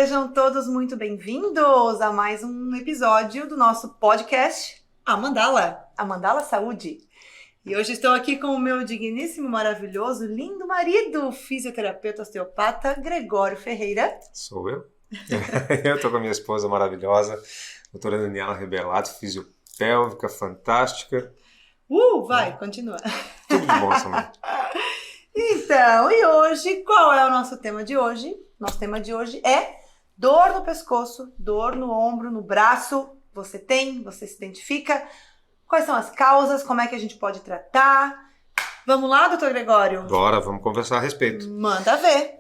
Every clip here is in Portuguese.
Sejam todos muito bem-vindos a mais um episódio do nosso podcast A Mandala Saúde. E hoje estou aqui com o meu digníssimo, maravilhoso, lindo marido, o fisioterapeuta osteopata Gregório Ferreira. Sou eu. Eu estou com a minha esposa maravilhosa, doutora Daniela Rebelato, fisiopélvica, fantástica. Continua. Tudo de bom, Samara. Então, e hoje, qual é o nosso tema de hoje? Nosso tema de hoje é dor no pescoço, dor no ombro, no braço. Você se identifica? Quais são as causas? Como é que a gente pode tratar? Vamos lá, doutor Gregório? Bora, vamos conversar a respeito. Manda ver.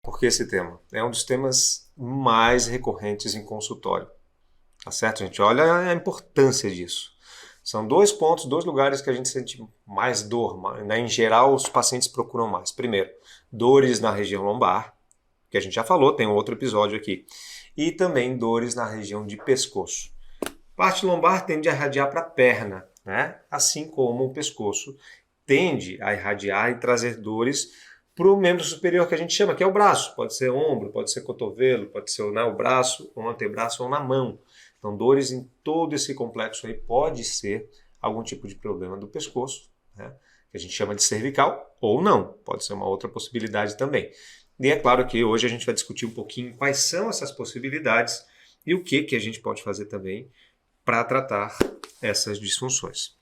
Porque esse tema é um dos temas mais recorrentes em consultório. Tá certo, gente? Olha a importância disso. São dois pontos, dois lugares que a gente sente mais dor, né? Em geral, os pacientes procuram mais. Primeiro, dores na região lombar, que a gente já falou, tem um outro episódio aqui. E também dores na região de pescoço. Parte lombar tende a irradiar para a perna, né? Assim como o pescoço tende a irradiar e trazer dores para o membro superior que a gente chama, que é o braço. Pode ser ombro, pode ser cotovelo, pode ser o braço, ou antebraço ou na mão. Então, dores em todo esse complexo aí pode ser algum tipo de problema do pescoço, né? Que a gente chama de cervical, ou não. Pode ser uma outra possibilidade também. E é claro que hoje a gente vai discutir um pouquinho quais são essas possibilidades e o que a gente pode fazer também para tratar essas disfunções.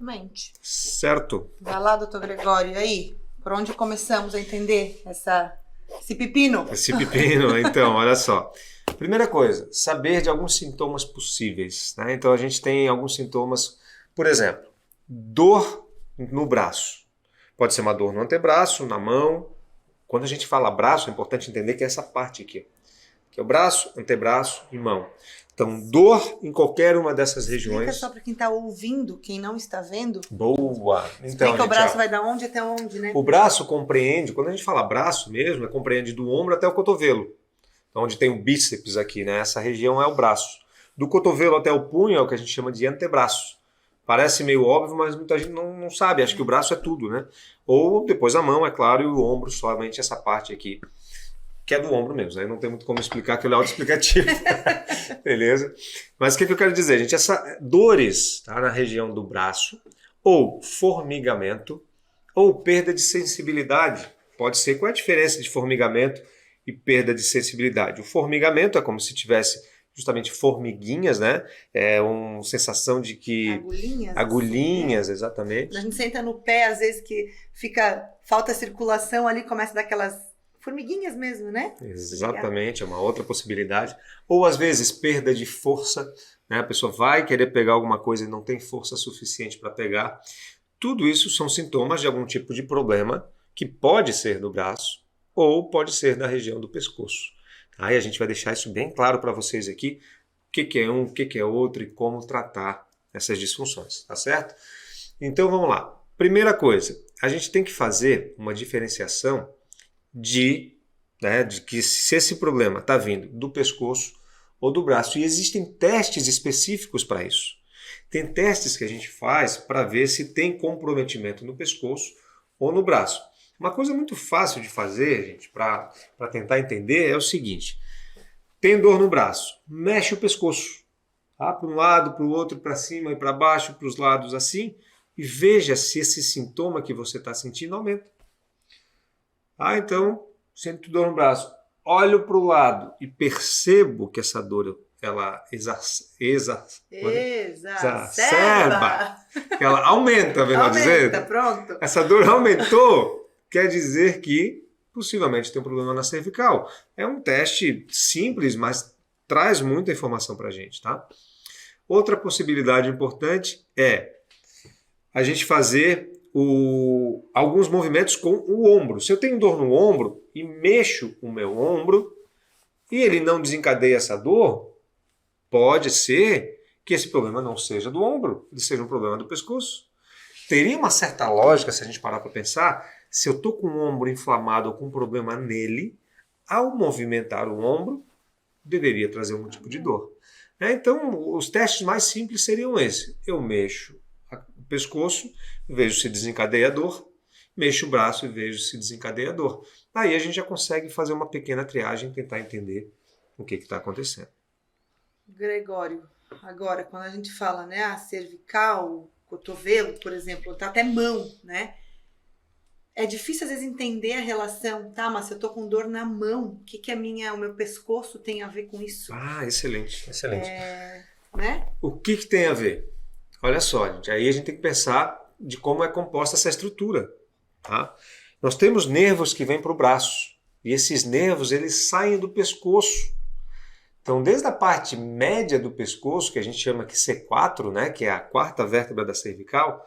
Exatamente. Certo? Vai lá, doutor Gregório, e aí? Por onde começamos a entender esse pepino? Esse pepino, então, olha só. Primeira coisa, saber de alguns sintomas possíveis, né? Então a gente tem alguns sintomas, por exemplo, dor no braço. Pode ser uma dor no antebraço, na mão. Quando a gente fala braço, é importante entender que é essa parte aqui, que é o braço, antebraço e mão. Então, dor em qualquer uma dessas regiões. Explica só para quem está ouvindo, quem não está vendo. Boa! Então, explica o braço vai da onde até onde, né? O braço compreende, quando a gente fala braço mesmo, compreende do ombro até o cotovelo. Então, onde tem o bíceps aqui, né? Essa região é o braço. Do cotovelo até o punho é o que a gente chama de antebraço. Parece meio óbvio, mas muita gente não sabe. Acha que o braço é tudo, né? Ou depois a mão, é claro, e o ombro, somente essa parte aqui, que é do ombro mesmo, né? Não tem muito como explicar, que ele é autoexplicativo. Beleza? Mas o que eu quero dizer, gente? Essas dores, tá, na região do braço, ou formigamento, ou perda de sensibilidade. Pode ser. Qual é a diferença de formigamento e perda de sensibilidade? O formigamento é como se tivesse justamente formiguinhas, né? É uma sensação de que... Agulhinhas, exatamente. A gente senta no pé, às vezes que falta circulação ali, começa a dar aquelas formiguinhas mesmo, né? Exatamente, é uma outra possibilidade. Ou às vezes perda de força, né? A pessoa vai querer pegar alguma coisa e não tem força suficiente para pegar. Tudo isso são sintomas de algum tipo de problema que pode ser do braço ou pode ser da região do pescoço. Aí a gente vai deixar isso bem claro para vocês aqui, o que é um, o que é outro e como tratar essas disfunções, tá certo? Então vamos lá. Primeira coisa, a gente tem que fazer uma diferenciação de que se esse problema está vindo do pescoço ou do braço. E existem testes específicos para isso. Tem testes que a gente faz para ver se tem comprometimento no pescoço ou no braço. Uma coisa muito fácil de fazer, gente, para tentar entender é o seguinte. Tem dor no braço, mexe o pescoço. Tá? Para um lado, para o outro, para cima e para baixo, para os lados assim. E veja se esse sintoma que você está sentindo aumenta. Então, sinto dor no braço, olho para o lado e percebo que essa dor ela exacerba, que ela aumenta, melhor dizendo. Pronto. Essa dor aumentou, quer dizer que possivelmente tem um problema na cervical. É um teste simples, mas traz muita informação para a gente, tá? Outra possibilidade importante é a gente fazer alguns movimentos com o ombro. Se eu tenho dor no ombro e mexo o meu ombro e ele não desencadeia essa dor, pode ser que esse problema não seja do ombro, ele seja um problema do pescoço. Teria uma certa lógica, se a gente parar para pensar, Se eu estou com o ombro inflamado ou com um problema nele, ao movimentar o ombro, deveria trazer algum tipo de dor. Então, os testes mais simples seriam esse. Eu mexo o pescoço, vejo se desencadeia a dor, mexo o braço e vejo se desencadeia a dor. Aí a gente já consegue fazer uma pequena triagem e tentar entender o que está acontecendo. Gregório, agora, quando a gente fala, né, a cervical, cotovelo, por exemplo, tá até mão, né? É difícil às vezes entender a relação, tá? Mas se eu tô com dor na mão, o que o meu pescoço tem a ver com isso? Excelente, excelente. Né? O que tem a ver? Olha só, gente, aí a gente tem que pensar de como é composta essa estrutura, tá? Nós temos nervos que vêm para o braço, e esses nervos, eles saem do pescoço. Então, desde a parte média do pescoço, que a gente chama aqui C4, né, que é a quarta vértebra da cervical,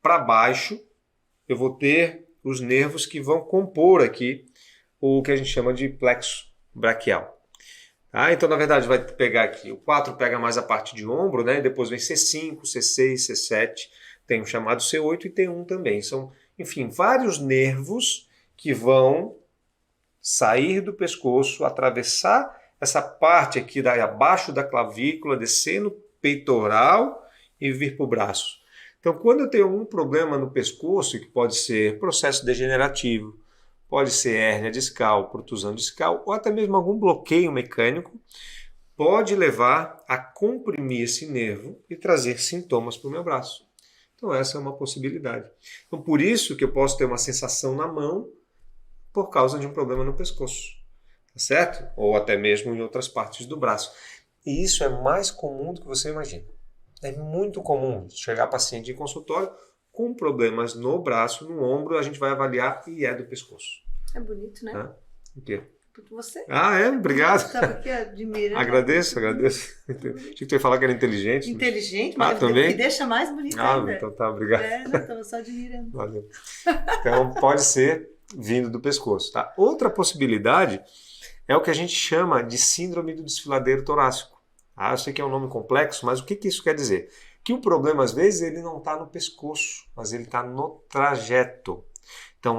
para baixo, eu vou ter os nervos que vão compor aqui o que a gente chama de plexo braquial. Então, na verdade, vai pegar aqui, o 4 pega mais a parte de ombro, né? E depois vem C5, C6, C7, tem o chamado C8 e T1 também. São, enfim, vários nervos que vão sair do pescoço, atravessar essa parte aqui abaixo da clavícula, descer no peitoral e vir para o braço. Então, quando eu tenho algum problema no pescoço, que pode ser processo degenerativo, pode ser hérnia discal, protusão discal, ou até mesmo algum bloqueio mecânico, pode levar a comprimir esse nervo e trazer sintomas para o meu braço. Então, essa é uma possibilidade. Então, por isso que eu posso ter uma sensação na mão por causa de um problema no pescoço, tá certo? Ou até mesmo em outras partes do braço. E isso é mais comum do que você imagina. É muito comum chegar paciente em consultório com problemas no braço, no ombro, a gente vai avaliar e é do pescoço. É bonito, né? O quê? Porque você. Obrigado. Estava aqui admirando. Agradeço. Achei que tu ia falar que era inteligente. Inteligente, mas também? que deixa mais bonito ainda. Então tá, obrigado. Não, estava só admirando. Valeu. Então pode ser vindo do pescoço, tá? Outra possibilidade é o que a gente chama de síndrome do desfiladeiro torácico. Eu sei que é um nome complexo, mas o que isso quer dizer? Que o problema, às vezes, ele não está no pescoço, mas ele está no trajeto. Então,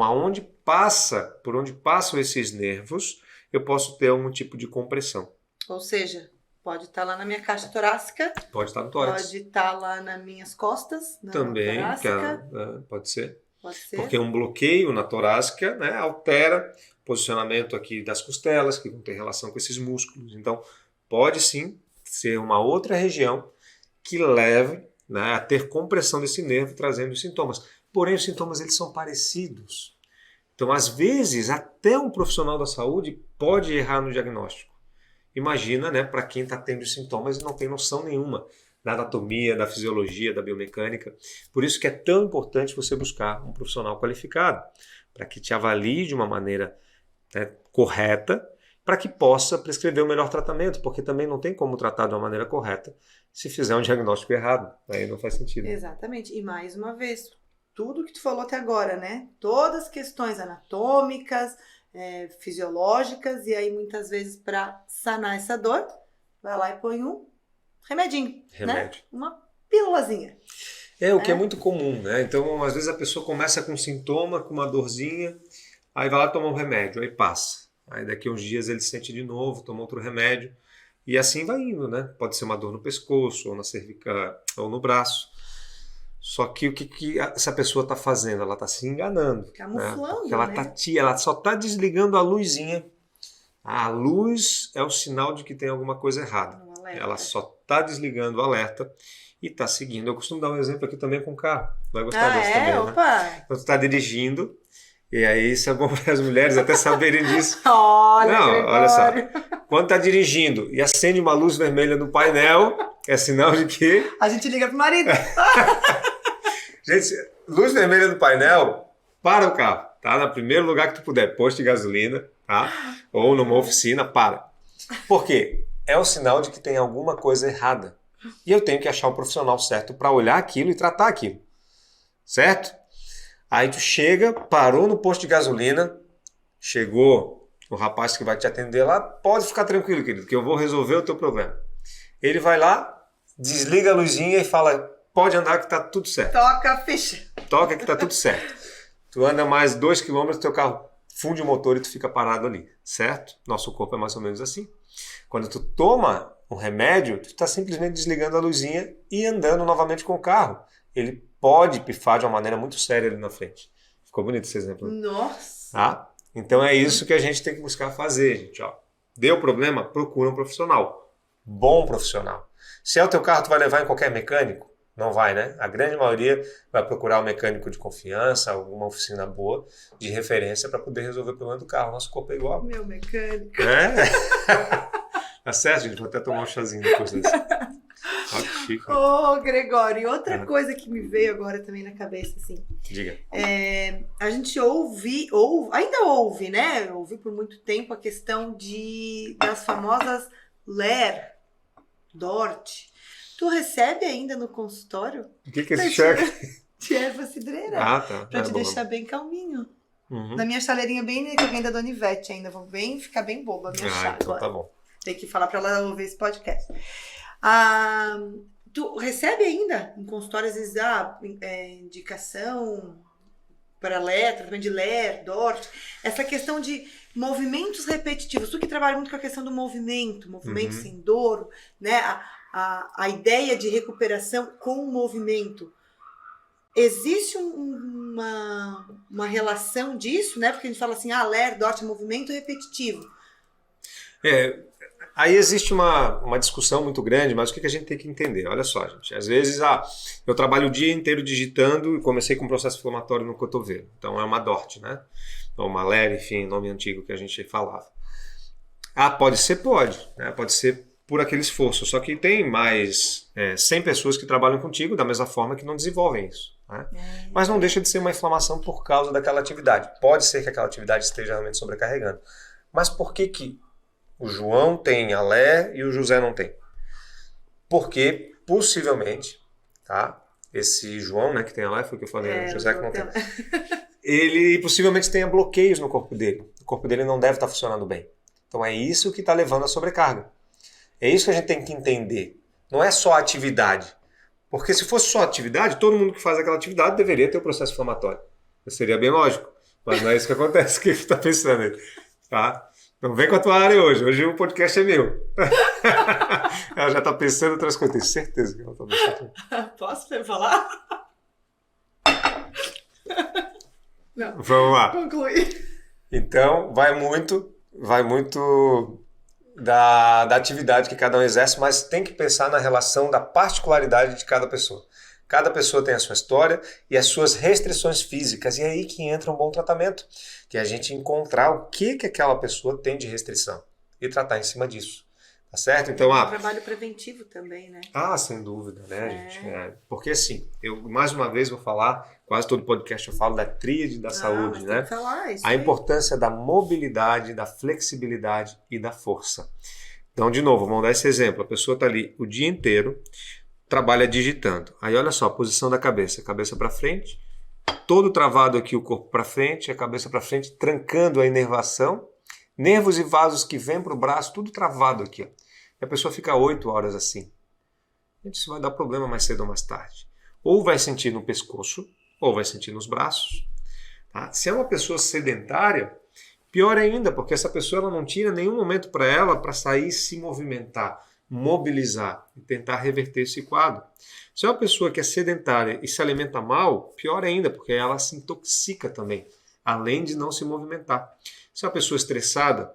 por onde passam esses nervos, eu posso ter algum tipo de compressão. Ou seja, pode estar lá na minha caixa torácica. Pode estar no tórax. Pode estar lá nas minhas costas. Também, torácica. Pode ser. Pode ser. Porque um bloqueio na torácica, né, altera o posicionamento aqui das costelas, que vão ter relação com esses músculos. Então, pode sim ser uma outra região que leve, né, a ter compressão desse nervo, trazendo sintomas. Porém, os sintomas eles são parecidos. Então, às vezes, até um profissional da saúde pode errar no diagnóstico. Imagina, né, para quem está tendo sintomas e não tem noção nenhuma da anatomia, da fisiologia, da biomecânica. Por isso que é tão importante você buscar um profissional qualificado, para que te avalie de uma maneira, né, correta, para que possa prescrever o melhor tratamento, porque também não tem como tratar de uma maneira correta se fizer um diagnóstico errado. Aí não faz sentido. Exatamente. E mais uma vez, tudo que tu falou até agora, né? Todas as questões anatômicas, fisiológicas, e aí muitas vezes para sanar essa dor, vai lá e põe um remedinho. Né? Uma pílulazinha. O que é muito comum, né? Então, às vezes a pessoa começa com um sintoma, com uma dorzinha, aí vai lá tomar um remédio, aí passa. Aí daqui a uns dias ele sente de novo, toma outro remédio. E assim vai indo, né? Pode ser uma dor no pescoço, ou na cervical, ou no braço. Só que o que essa pessoa está fazendo? Ela está se enganando. Camuflando, né? Porque ela, né? Ela só está desligando a luzinha. A luz é o sinal de que tem alguma coisa errada. Ela só está desligando o alerta e está seguindo. Eu costumo dar um exemplo aqui também com o carro. Vai gostar desse também, opa. né? Então, tu está dirigindo. E aí isso é bom para as mulheres até saberem disso. Olha só. Quando está dirigindo e acende uma luz vermelha no painel, é sinal de que... A gente liga pro marido. Gente, luz vermelha no painel, para o carro, tá? No primeiro lugar que tu puder, posto de gasolina, tá? Ou numa oficina, para. Por quê? É o sinal de que tem alguma coisa errada. E eu tenho que achar o profissional certo para olhar aquilo e tratar aquilo. Certo? Aí tu chega, parou no posto de gasolina, chegou o rapaz que vai te atender lá, pode ficar tranquilo, querido, que eu vou resolver o teu problema. Ele vai lá, desliga a luzinha e fala, pode andar que tá tudo certo. Toca a ficha. Toca que tá tudo certo. Tu anda mais 2 km, teu carro funde o motor e tu fica parado ali, certo? Nosso corpo é mais ou menos assim. Quando tu toma um remédio, tu está simplesmente desligando a luzinha e andando novamente com o carro. Ele pode pifar de uma maneira muito séria ali na frente. Ficou bonito esse exemplo. Nossa! Tá? Então é isso que a gente tem que buscar fazer, gente. Ó. Deu problema? Procura um profissional. Bom profissional. Se é o teu carro, tu vai levar em qualquer mecânico? Não vai, né? A grande maioria vai procurar um mecânico de confiança, alguma oficina boa, de referência, para poder resolver o problema do carro. Nosso corpo é igual. Meu mecânico. Tá certo, gente? Vou até tomar um chazinho depois desse. Olha que chique. Ô, Gregório, outra coisa que me veio agora também na cabeça, assim. Diga. A gente ainda ouve, né? Ouvi por muito tempo a questão das famosas LER, DORT. Tu recebe ainda no consultório? O que é esse cheque? De erva cidreira. Tá. Pra te deixar bem calminho. Uhum. Na minha chaleirinha bem que eu ganhei da Dona Ivete ainda. Vou ficar bem boba a minha chá então agora. tá bom. Tem que falar pra ela ouvir esse podcast. Tu recebe ainda em consultório, às vezes, indicação para LER, tratamento de LER, DORT, essa questão de movimentos repetitivos. Tu que trabalha muito com a questão do movimento sem dor, né? A ideia de recuperação com o movimento. Existe uma relação disso, né? Porque a gente fala assim, LER, DORT, movimento repetitivo. Aí existe uma discussão muito grande, mas o que a gente tem que entender? Olha só, gente. Às vezes, eu trabalho o dia inteiro digitando e comecei com um processo inflamatório no cotovelo. Então é uma DORT, né? Ou uma LER, enfim, nome antigo que a gente falava. Pode ser, pode. Né? Pode ser por aquele esforço. Só que tem mais 100 pessoas que trabalham contigo da mesma forma que não desenvolvem isso. Né? Mas não deixa de ser uma inflamação por causa daquela atividade. Pode ser que aquela atividade esteja realmente sobrecarregando. Mas por que o João tem a LER e o José não tem? Porque, possivelmente, tá? Esse João, né, que tem a LER, foi o que eu falei, o José que não tem. Ele possivelmente tenha bloqueios no corpo dele. O corpo dele não deve estar funcionando bem. Então é isso que está levando a sobrecarga. É isso que a gente tem que entender. Não é só a atividade. Porque se fosse só atividade, todo mundo que faz aquela atividade deveria ter o processo inflamatório. Seria bem lógico. Mas não é isso que acontece. O que você está pensando aí? Tá? Não vem com a tua área hoje. Hoje o podcast é meu. Ela já está pensando em outras coisas. Tenho certeza que ela está pensando. Posso falar? Não. Vamos lá. Conclui. Então, vai muito da atividade que cada um exerce, mas tem que pensar na relação da particularidade de cada pessoa. Cada pessoa tem a sua história e as suas restrições físicas. E é aí que entra um bom tratamento, que é a gente encontrar o que aquela pessoa tem de restrição e tratar em cima disso. Tá certo? Então, um trabalho preventivo também, né? Sem dúvida, né, gente? Porque assim, eu mais uma vez vou falar, quase todo podcast eu falo da tríade da saúde, né? A importância da mobilidade, da flexibilidade e da força. Então, de novo, vamos dar esse exemplo. A pessoa está ali o dia inteiro, trabalha digitando. Aí olha só, a posição da cabeça para frente, todo travado aqui o corpo para frente, a cabeça para frente, trancando a inervação, nervos e vasos que vêm para o braço, tudo travado aqui. Ó. E a pessoa fica 8 horas assim. Gente, isso vai dar problema mais cedo ou mais tarde. Ou vai sentir no pescoço, ou vai sentir nos braços. Tá? Se é uma pessoa sedentária, pior ainda, porque essa pessoa ela não tira nenhum momento para ela para sair e se movimentar, mobilizar e tentar reverter esse quadro. Se é uma pessoa que é sedentária e se alimenta mal, pior ainda, porque ela se intoxica também, além de não se movimentar. Se é uma pessoa estressada,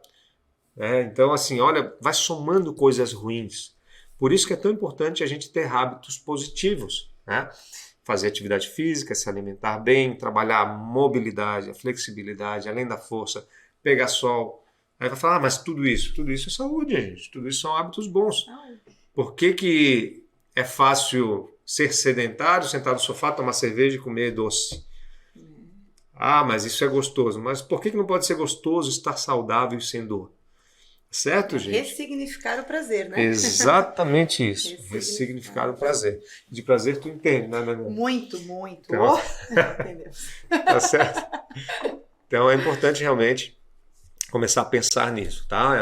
então assim, olha, vai somando coisas ruins. Por isso que é tão importante a gente ter hábitos positivos, né? Fazer atividade física, se alimentar bem, trabalhar a mobilidade, a flexibilidade, além da força, pegar sol. Aí vai falar, mas tudo isso é saúde, gente. Tudo isso são hábitos bons. Por que é fácil ser sedentário, sentar no sofá, tomar cerveja e comer doce? Mas isso é gostoso. Mas por que não pode ser gostoso estar saudável e sem dor? Certo, gente? Ressignificar o prazer, né? Exatamente isso. Ressignificar o prazer. De prazer tu entende, né? Muito, muito. Então, Entendeu? Tá certo? Então é importante realmente começar a pensar nisso, tá?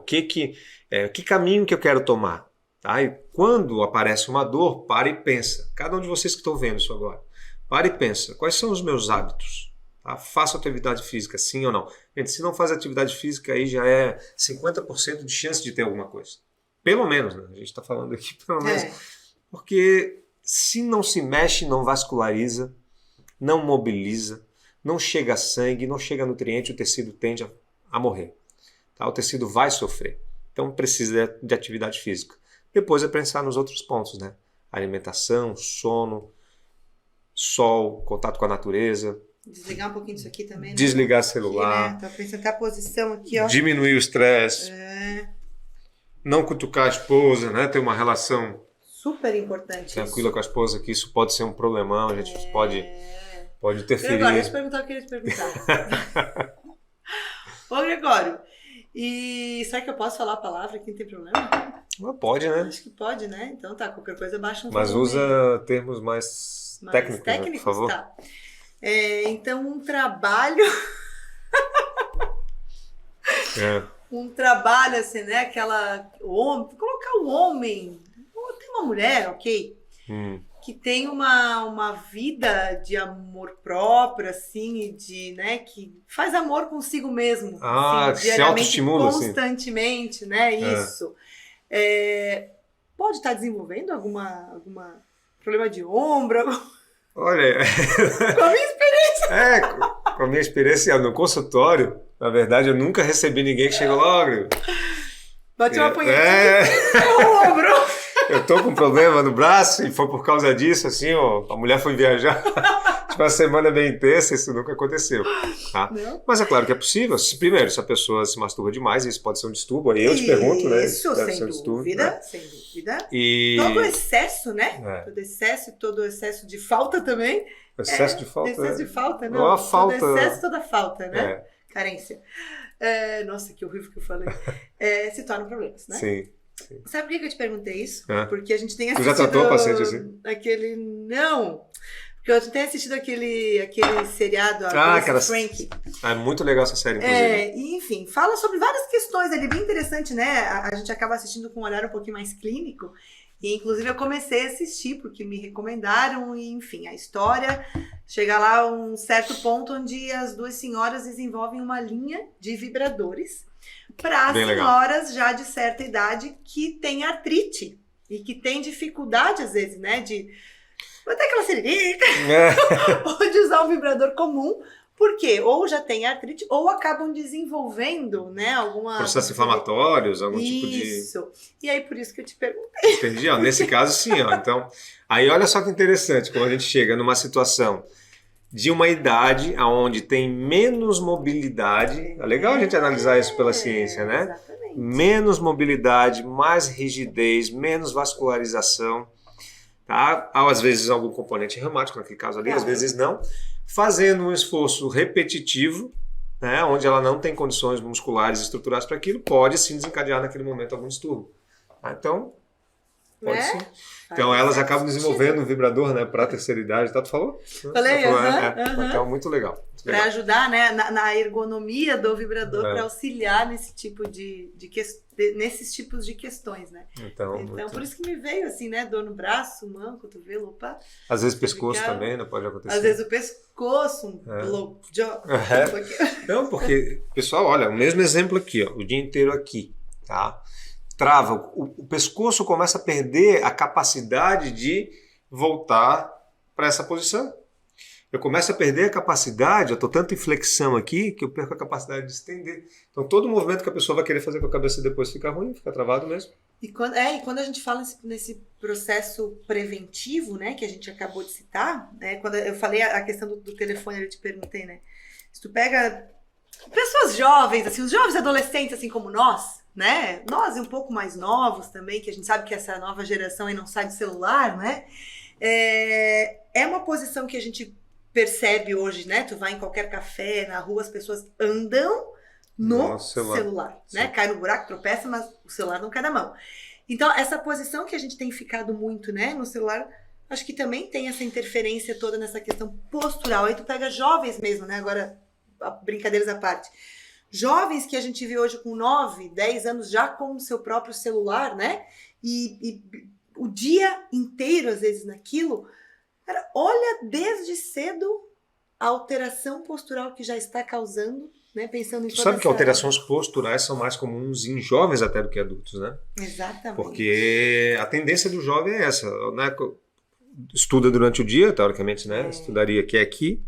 Que caminho que eu quero tomar, tá? E quando aparece uma dor, para e pensa. Cada um de vocês que estão vendo isso agora, para e pensa. Quais são os meus hábitos? Tá? Faça atividade física, sim ou não? Gente, se não faz atividade física, aí já é 50% de chance de ter alguma coisa. Pelo menos, né? A gente está falando aqui pelo menos. Porque se não se mexe, não vasculariza, não mobiliza, não chega sangue, não chega nutriente, o tecido tende a morrer. Tá? O tecido vai sofrer. Então precisa de atividade física. Depois é pensar nos outros pontos, né? Alimentação, sono, sol, contato com a natureza. Desligar um pouquinho disso aqui também, né? Desligar celular. Aqui, né? Tô pensando até a posição aqui, ó. Diminuir o estresse. Não cutucar a esposa, né? Ter uma relação super importante tranquila isso. com a esposa, que isso pode ser um problemão, a gente pode interferir. Gregório, deixa eu perguntar o que eu queria te perguntar. Ô, Gregório, e será que eu posso falar a palavra aqui? Não tem problema? Pode, né? Acho que pode, né? Então tá, qualquer coisa baixa um Mas usa termos mais técnicos, né, por favor. Tá. Então, um trabalho... Um trabalho, assim, né? Colocar o homem... Tem uma mulher, ok? Que tem uma vida de amor próprio, assim, e de, né, que faz amor consigo mesmo. Assim, se autoestimula, constantemente, assim. Né? Isso. Pode estar desenvolvendo alguma problema de ombro? Olha... Com a minha experiência. Com a minha experiência no consultório, na verdade, eu nunca recebi ninguém que chegou logo. Bateu uma punheta no ombro. Eu tô com um problema no braço e foi por causa disso, assim, ó, a mulher foi viajar. Tipo, uma semana bem intensa, isso nunca aconteceu. Tá? Mas é claro que é possível. Primeiro, se a pessoa se masturba demais, isso pode ser um distúrbio. Aí eu te pergunto, né? Isso, sem dúvida, né? Sem dúvida. E... Todo excesso, né? Todo excesso de falta também. Excesso de falta? Excesso de falta, não. Ou falta... Todo excesso, toda falta, né? Carência. Nossa, que horrível que eu falei. Se tornam problemas, né? Sim. Sabe por que eu te perguntei isso? Porque a gente tem assistido... Tu já tratou o paciente assim? Não. Porque eu tenho assistido aquele seriado, Frank. É muito legal essa série, inclusive. E, enfim, fala sobre várias questões ali, bem interessante, né? A gente acaba assistindo com um olhar um pouquinho mais clínico. E, inclusive, eu comecei a assistir porque me recomendaram. E, enfim, a história chega lá a um certo ponto onde as duas senhoras desenvolvem uma linha de vibradores para senhoras já de certa idade que têm artrite e que têm dificuldade, às vezes, né? De bater aquela siririca ou de usar um vibrador comum. Porque ou já tem artrite ou acabam desenvolvendo, né, alguma... Processos inflamatórios, algum tipo de... Isso. E aí, por isso que eu te perguntei. Entendi, ó. Nesse caso, sim, ó. Então, aí olha só que interessante, quando a gente chega numa situação de uma idade onde tem menos mobilidade. É legal a gente analisar isso pela ciência, né? Exatamente. Menos mobilidade, mais rigidez, menos vascularização. Tá? Às vezes algum componente reumático, naquele caso ali, às vezes não. Fazendo um esforço repetitivo, né, onde ela não tem condições musculares e estruturais para aquilo, pode sim desencadear naquele momento algum distúrbio. Então, pode sim. Então elas acabam desenvolvendo um vibrador, né, para a terceira idade, tá? Tu falou? Falei, Então, muito legal. Para ajudar, né, na ergonomia do vibrador, para auxiliar nesse tipo nesses tipos de questões, né? Então por isso que me veio assim, né, dor no braço, mão, cotovelo, opa. Às vezes pescoço também, não pode acontecer. Às vezes o pescoço, Não, porque, pessoal, olha, o mesmo exemplo aqui, ó, o dia inteiro aqui, tá? Trava, o pescoço começa a perder a capacidade de voltar para essa posição. Eu começo a perder a capacidade, eu estou tanto em flexão aqui que eu perco a capacidade de estender. Então todo movimento que a pessoa vai querer fazer com a cabeça depois fica ruim, fica travado mesmo. E quando a gente fala nesse processo preventivo, né, que a gente acabou de citar, né, quando eu falei a questão do telefone, eu te perguntei, né, se tu pega pessoas jovens, assim, os jovens adolescentes, assim como nós, né, nós e um pouco mais novos também, que a gente sabe que essa nova geração aí não sai do celular, né, é uma posição que a gente percebe hoje, né? Tu vai em qualquer café, na rua, as pessoas andam no celular, né? Cai no buraco, tropeça, mas o celular não cai da mão. Então, essa posição que a gente tem ficado muito, né, no celular, acho que também tem essa interferência toda nessa questão postural. Aí tu pega jovens mesmo, né? Agora, brincadeiras à parte. Jovens que a gente vê hoje com 9, 10 anos já com o seu próprio celular, né? E o dia inteiro, às vezes, naquilo... Cara, olha desde cedo a alteração postural que já está causando, né? Pensando em Tu toda sabe que essa... alterações posturais são mais comuns em jovens até do que adultos, né? Exatamente. Porque a tendência do jovem é essa, né? Estuda durante o dia, teoricamente, né? Estudaria aqui.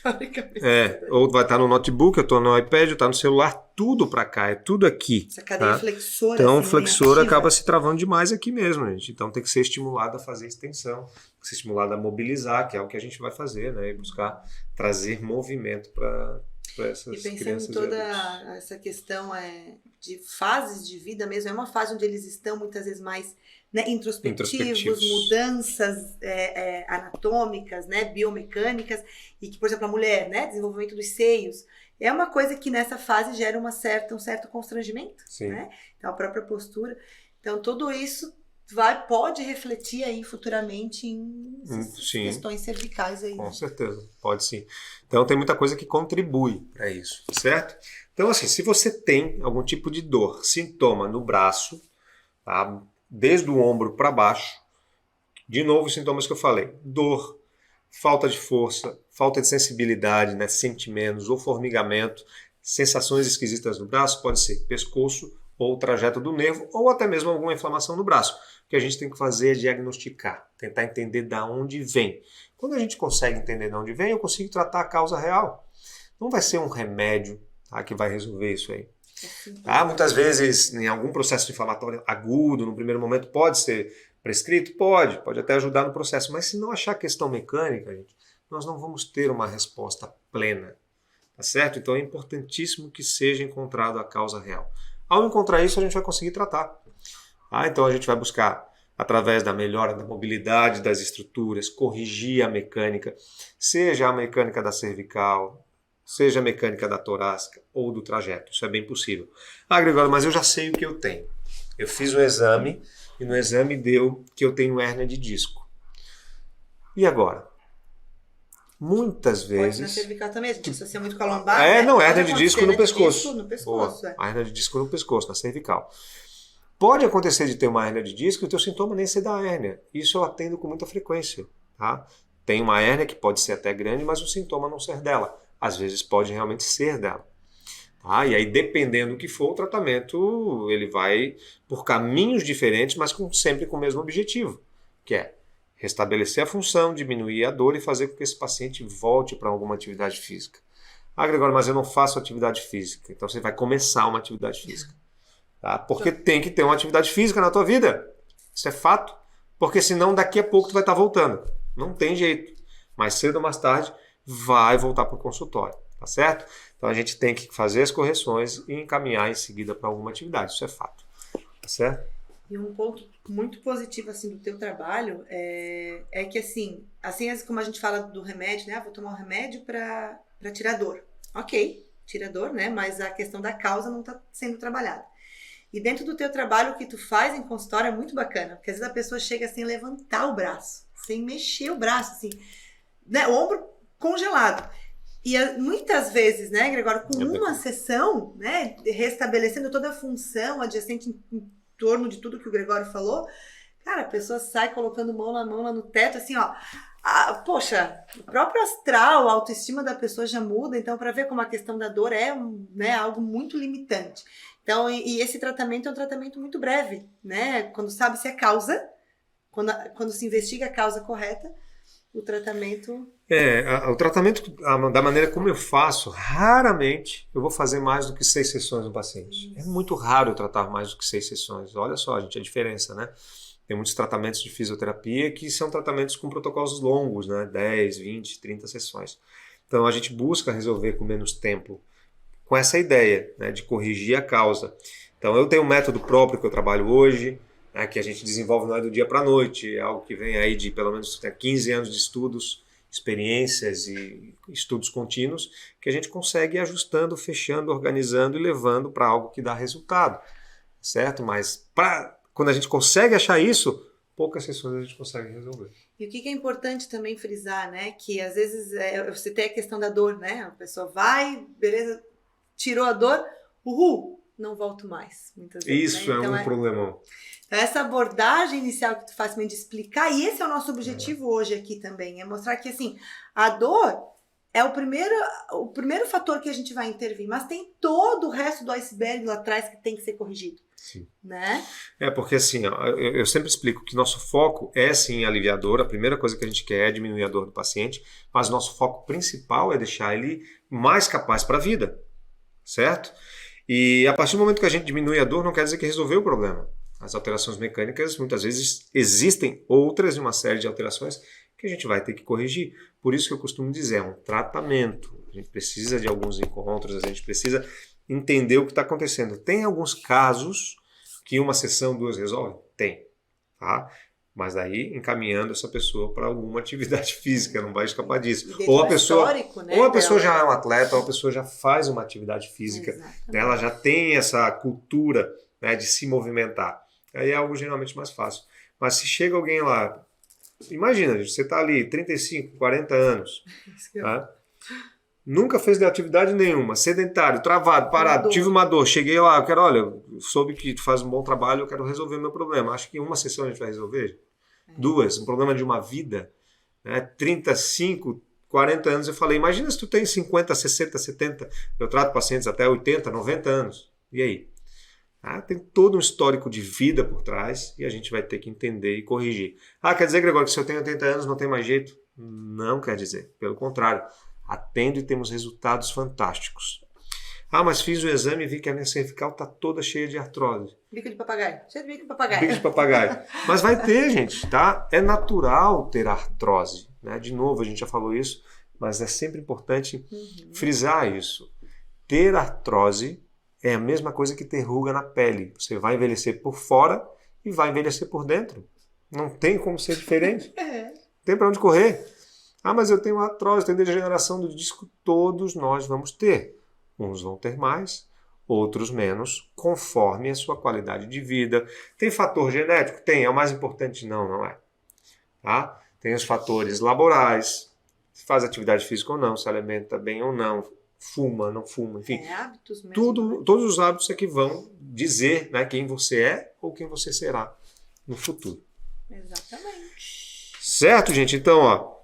Teoricamente. Ou vai estar no notebook, eu estou no iPad, eu estou no celular, tudo para cá, é tudo aqui. Essa cadeia tá? flexora. Então, assim, o flexor ativa. acaba se travando demais aqui mesmo, gente. Então, tem que ser estimulado a fazer extensão, tem que ser estimulado a mobilizar, que é o que a gente vai fazer, né? E buscar trazer movimento para essas E pensando crianças em e toda adultos. essa questão de fases de vida mesmo, é uma fase onde eles estão muitas vezes mais, né, introspectivos, mudanças anatômicas, né, biomecânicas, e que, por exemplo, a mulher, né, desenvolvimento dos seios, é uma coisa que nessa fase gera um certo constrangimento, Sim. né? Então, a própria postura. Então, tudo isso pode refletir aí futuramente em questões cervicais aí. Com certeza, pode sim. Então tem muita coisa que contribui para isso, certo? Então assim, se você tem algum tipo de dor, sintoma no braço, tá? Desde o ombro para baixo, de novo os sintomas que eu falei, dor, falta de força, falta de sensibilidade, né? Sente menos, ou formigamento, sensações esquisitas no braço, pode ser pescoço ou o trajeto do nervo, ou até mesmo alguma inflamação no braço. O que a gente tem que fazer é diagnosticar, tentar entender de onde vem. Quando a gente consegue entender de onde vem, eu consigo tratar a causa real. Não vai ser um remédio, tá, que vai resolver isso aí. Tá? Muitas vezes, em algum processo inflamatório agudo, no primeiro momento, pode ser prescrito? Pode até ajudar no processo. Mas se não achar questão mecânica, gente, nós não vamos ter uma resposta plena. Tá certo? Então é importantíssimo que seja encontrado a causa real. Ao encontrar isso, a gente vai conseguir tratar. Então a gente vai buscar, através da melhora da mobilidade das estruturas, corrigir a mecânica, seja a mecânica da cervical, seja a mecânica da torácica ou do trajeto. Isso é bem possível. Gregório, mas eu já sei o que eu tenho. Eu fiz um exame e no exame deu que eu tenho hérnia de disco. E agora? Muitas vezes... Pode na cervical também, a gente associa muito com a lombar. Hérnia de disco no pescoço. No pescoço. A hérnia de disco no pescoço, na cervical. Pode acontecer de ter uma hérnia de disco e o teu sintoma nem ser da hérnia. Isso eu atendo com muita frequência. Tá? Tem uma hérnia que pode ser até grande, mas o sintoma não ser dela. Às vezes pode realmente ser dela. Tá? E aí, dependendo do que for, o tratamento ele vai por caminhos diferentes, mas sempre com o mesmo objetivo, que é restabelecer a função, diminuir a dor e fazer com que esse paciente volte para alguma atividade física. Gregório, mas eu não faço atividade física. Então você vai começar uma atividade física. Tá? Porque tem que ter uma atividade física na tua vida. Isso é fato. Porque senão daqui a pouco tu vai estar voltando. Não tem jeito. Mais cedo ou mais tarde vai voltar para o consultório. Tá certo? Então a gente tem que fazer as correções e encaminhar em seguida para alguma atividade. Isso é fato. Tá certo? E um ponto muito positivo assim do teu trabalho é que assim como a gente fala do remédio, né? Vou tomar um remédio para tirar dor. Ok, tira dor, né? Mas a questão da causa não está sendo trabalhada. E dentro do teu trabalho, o que tu faz em consultório é muito bacana, porque às vezes a pessoa chega sem levantar o braço, sem mexer o braço, assim, né? O ombro congelado. E muitas vezes, né, Gregório, com uma sessão, né, restabelecendo toda a função adjacente em torno de tudo que o Gregório falou, cara, a pessoa sai colocando mão lá no teto, assim, ó. Poxa, o próprio astral, a autoestima da pessoa já muda, então para ver como a questão da dor é, né, algo muito limitante. Então, e esse tratamento é um tratamento muito breve, né? Quando sabe-se a causa, quando se investiga a causa correta, o tratamento... O tratamento, da maneira como eu faço, raramente eu vou fazer mais do que 6 sessões no paciente. É muito raro eu tratar mais do que 6 sessões. Olha só, gente, a diferença, né? Tem muitos tratamentos de fisioterapia que são tratamentos com protocolos longos, né? 10, 20, 30 sessões. Então a gente busca resolver com menos tempo, com essa ideia, né, de corrigir a causa. Então eu tenho um método próprio que eu trabalho hoje, né, que a gente desenvolve não é do dia para a noite, é algo que vem aí de pelo menos 15 anos de estudos, experiências e estudos contínuos, que a gente consegue ir ajustando, fechando, organizando e levando para algo que dá resultado, certo? Mas quando a gente consegue achar isso, poucas sessões a gente consegue resolver. E o que é importante também frisar, né? Que às vezes você tem a questão da dor, né? A pessoa vai, beleza, tirou a dor, não volto mais. Muitas vezes, isso, né? Então, um problemão. Então, essa abordagem inicial que tu faz também de explicar, e esse é o nosso objetivo hoje aqui também, é mostrar que assim, a dor, é o primeiro fator que a gente vai intervir, mas tem todo o resto do iceberg lá atrás que tem que ser corrigido. Sim. Né? Porque assim, ó, eu sempre explico que nosso foco é sim aliviar a dor, a primeira coisa que a gente quer é diminuir a dor do paciente, mas nosso foco principal é deixar ele mais capaz para a vida, certo? E a partir do momento que a gente diminui a dor, não quer dizer que resolveu o problema. As alterações mecânicas, muitas vezes, existem outras e uma série de alterações que a gente vai ter que corrigir. Por isso que eu costumo dizer, é um tratamento. A gente precisa de alguns encontros, a gente precisa entender o que está acontecendo. Tem alguns casos que uma sessão, 2 resolve? Tem. Tá? Mas aí encaminhando essa pessoa para alguma atividade física, não vai escapar disso. Ou a pessoa, né, ou a pessoa já é um atleta, ou a pessoa já faz uma atividade física, né, ela já tem essa cultura, né, de se movimentar. Aí é algo geralmente mais fácil. Mas se chega alguém lá, imagina, você está ali 35, 40 anos, tá? Nunca fez atividade nenhuma, sedentário, travado, parado, tive uma dor, cheguei lá, olha, soube que tu faz um bom trabalho, eu quero resolver meu problema. Acho que uma sessão a gente vai resolver. 2, um problema de uma vida, né? 35, 40 anos, eu falei, imagina se tu tem 50, 60, 70, eu trato pacientes até 80, 90 anos, e aí? Tem todo um histórico de vida por trás e a gente vai ter que entender e corrigir. Quer dizer, Gregório, que se eu tenho 80 anos não tem mais jeito? Não quer dizer, pelo contrário, atendo e temos resultados fantásticos. Mas fiz o exame e vi que a minha cervical está toda cheia de artrose. Bico de papagaio. Cheio de bico de papagaio. Bico de papagaio. Mas vai ter, gente, tá? É natural ter artrose, né? De novo, a gente já falou isso, mas é sempre importante frisar isso. Ter artrose é a mesma coisa que ter ruga na pele. Você vai envelhecer por fora e vai envelhecer por dentro. Não tem como ser diferente. Não tem para onde correr. Mas eu tenho artrose, tenho degeneração do disco. Todos nós vamos ter. Uns vão ter mais, outros menos, conforme a sua qualidade de vida. Tem fator genético? Tem. É o mais importante? Não, não é. Tá? Tem os fatores laborais, se faz atividade física ou não, se alimenta bem ou não, fuma, não fuma, enfim. Hábitos mesmo, tudo, todos os hábitos é que vão dizer, né, quem você é ou quem você será no futuro. Exatamente. Certo, gente? Então,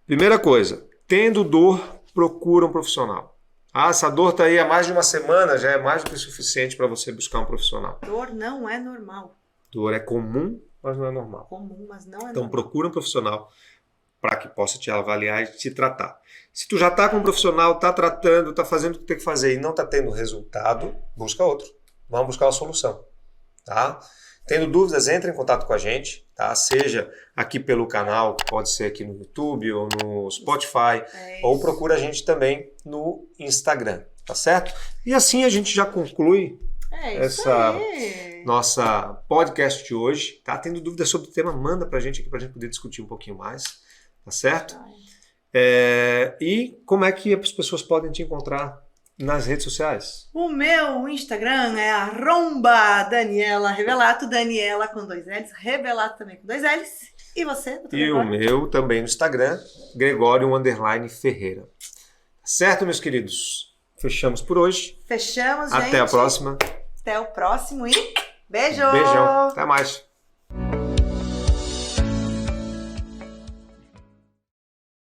primeira coisa, tendo dor, procura um profissional. Essa dor está aí há mais de uma semana, já é mais do que suficiente para você buscar um profissional. Dor não é normal. Dor é comum, mas não é normal. Comum, mas não é normal. Então procura um profissional para que possa te avaliar e te tratar. Se tu já está com um profissional, está tratando, está fazendo o que tem que fazer e não está tendo resultado, busca outro. Vamos buscar uma solução. Tá? Tendo dúvidas, entre em contato com a gente, tá? Seja aqui pelo canal, pode ser aqui no YouTube ou no Spotify, ou procura a gente também no Instagram, tá certo? E assim a gente já conclui essa nossa podcast de hoje, tá? Tendo dúvidas sobre o tema, manda pra gente aqui pra gente poder discutir um pouquinho mais, tá certo? E como é que as pessoas podem te encontrar nas redes sociais? O meu Instagram é @Daniela Revelato, Daniela com 2 L's, Revelato também com 2 L's. E você, doutor E Gregório? o meu também no Instagram, Gregório_Ferreira. Certo, meus queridos? Fechamos por hoje. Fechamos, gente. Até a próxima. Até o próximo e beijo! Beijão. Até mais.